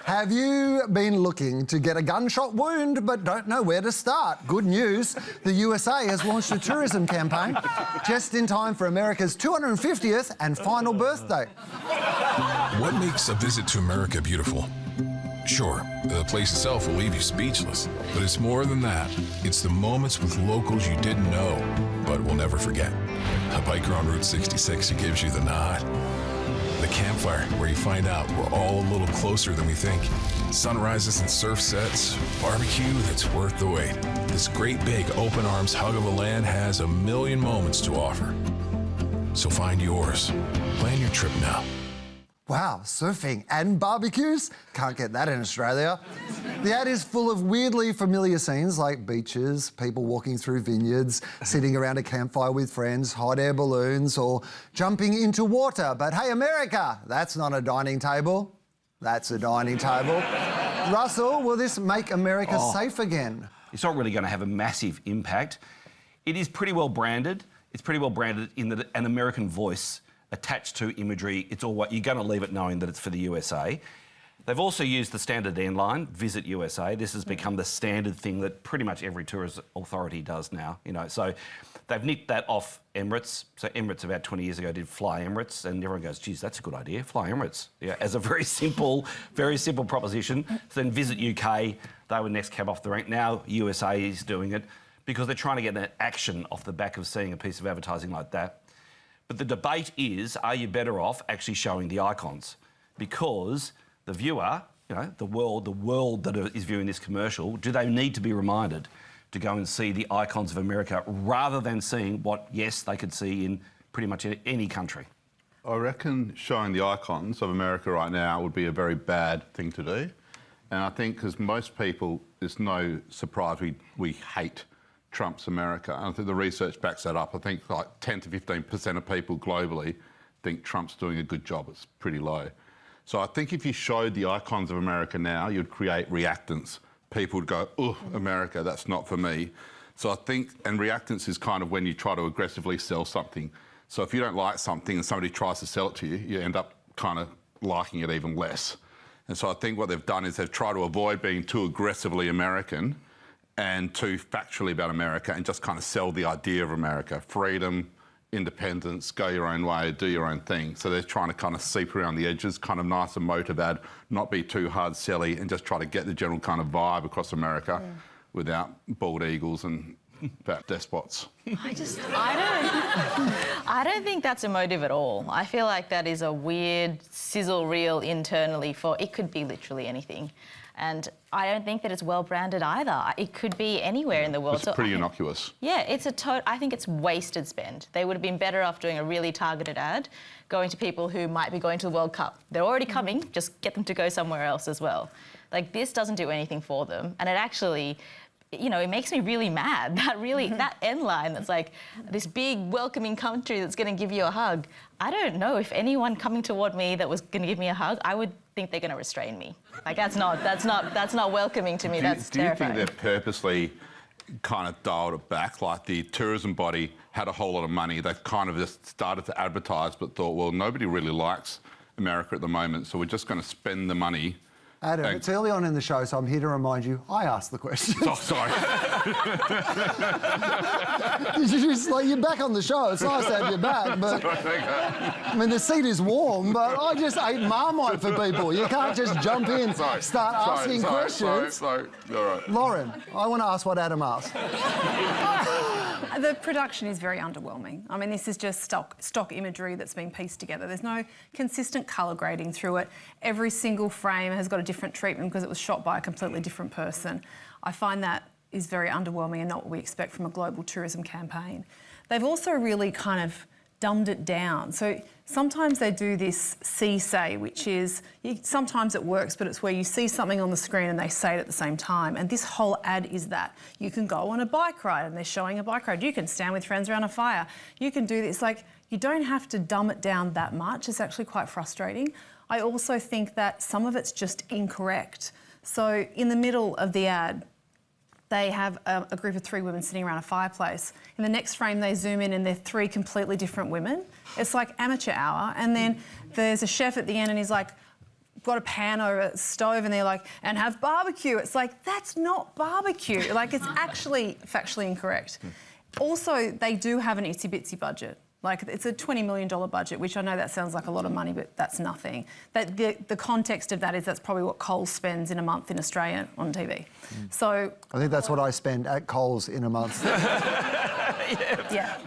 Have you been looking to get a gunshot wound but don't know where to start? Good news, the USA has launched a tourism campaign just in time for America's 250th and final birthday. What makes a visit to America beautiful? Sure, the place itself will leave you speechless, but it's more than that. It's the moments with locals you didn't know, but will never forget. A biker on Route 66 who gives you the nod. The campfire, where you find out we're all a little closer than we think. Sunrises and surf sets, barbecue that's worth the wait. This great big open arms hug of a land has a million moments to offer. So find yours. Plan your trip now. Wow, surfing and barbecues? Can't get that in Australia. The ad is full of weirdly familiar scenes like beaches, people walking through vineyards, sitting around a campfire with friends, hot air balloons, or jumping into water. But hey, America, that's not a dining table. That's a dining table. Russell, will this make America safe again? It's not really going to have a massive impact. It is pretty well branded. It's pretty well branded in that an American voice attached to imagery. It's all what you're going to leave it knowing that it's for the USA. They've also used the standard line, Visit USA. This has become the standard thing that pretty much every tourist authority does now. You know, so they've nicked that off Emirates. So Emirates about 20 years ago did Fly Emirates, and everyone goes, "Geez, that's a good idea, Fly Emirates." Yeah, as a very simple proposition. So then Visit UK, they were next cab off the rank. Now USA is doing it because they're trying to get an action off the back of seeing a piece of advertising like that. But the debate is, are you better off actually showing the icons? Because the viewer, you know, the world that is viewing this commercial, do they need to be reminded to go and see the icons of America rather than seeing what, yes, they could see in pretty much any country? I reckon showing the icons of America right now would be a very bad thing to do. And I think because most people, there's no surprise we hate Trump's America. And I think the research backs that up. I think like 10 to 15% of people globally think Trump's doing a good job. It's pretty low. So I think if you showed the icons of America now, you'd create reactants. People would go, "Oh, America, that's not for me." So I think, and reactants is kind of when you try to aggressively sell something. So if you don't like something and somebody tries to sell it to you, you end up kind of liking it even less. And so I think what they've done is they've tried to avoid being too aggressively American and too factually about America and just kind of sell the idea of America. Freedom, independence, go your own way, do your own thing. So they're trying to kind of seep around the edges, kind of nice emotive ad, not be too hard selly and just try to get the general kind of vibe across America without bald eagles and fat despots. I don't think that's emotive at all. I feel like that is a weird sizzle reel internally for, it could be literally anything. And I don't think that it's well branded either. It could be anywhere in the world. It's pretty innocuous. Yeah, I think it's wasted spend. They would have been better off doing a really targeted ad, going to people who might be going to the World Cup. They're already coming, just get them to go somewhere else as well. Like, this doesn't do anything for them. And it actually, you know, it makes me really mad. That end line that's like this big welcoming country that's going to give you a hug. I don't know if anyone coming toward me that was going to give me a hug, I would think they're going to restrain me. Like, that's not welcoming to me. That's terrifying. Do you think they're purposely kind of dialed it back? Like, the tourism body had a whole lot of money. They've kind of just started to advertise but thought, well, nobody really likes America at the moment, so we're just going to spend the money. Adam, it's early on in the show, so I'm here to remind you, I asked the question. Oh, sorry. You're back on the show. It's nice to have you back, but I mean, the seat is warm, but I just ate Marmite for people. You can't just jump in, asking questions. Sorry. All right. Lauren, I want to ask what Adam asked. The production is very underwhelming. I mean, this is just stock imagery that's been pieced together. There's no consistent colour grading through it. Every single frame has got a different treatment because it was shot by a completely different person. I find that is very underwhelming and not what we expect from a global tourism campaign. They've also really kind of dumbed it down. So sometimes they do this say, which is, sometimes it works, but it's where you see something on the screen and they say it at the same time. And this whole ad is that. You can go on a bike ride and they're showing a bike ride. You can stand with friends around a fire. You can do this. Like, you don't have to dumb it down that much. It's actually quite frustrating. I also think that some of it's just incorrect. So in the middle of the ad, they have a group of 3 women sitting around a fireplace. In the next frame, they zoom in and they're 3 completely different women. It's like amateur hour. And then there's a chef at the end and he's like, got a pan over a stove and they're like, and have barbecue. It's like, that's not barbecue. Like, it's actually factually incorrect. Also, they do have an itsy-bitsy budget. Like, it's a $20 million budget, which I know that sounds like a lot of money, but that's nothing. The context of that is that's probably what Coles spends in a month in Australia on TV. So... I think that's what I spend at Coles in a month. Yeah.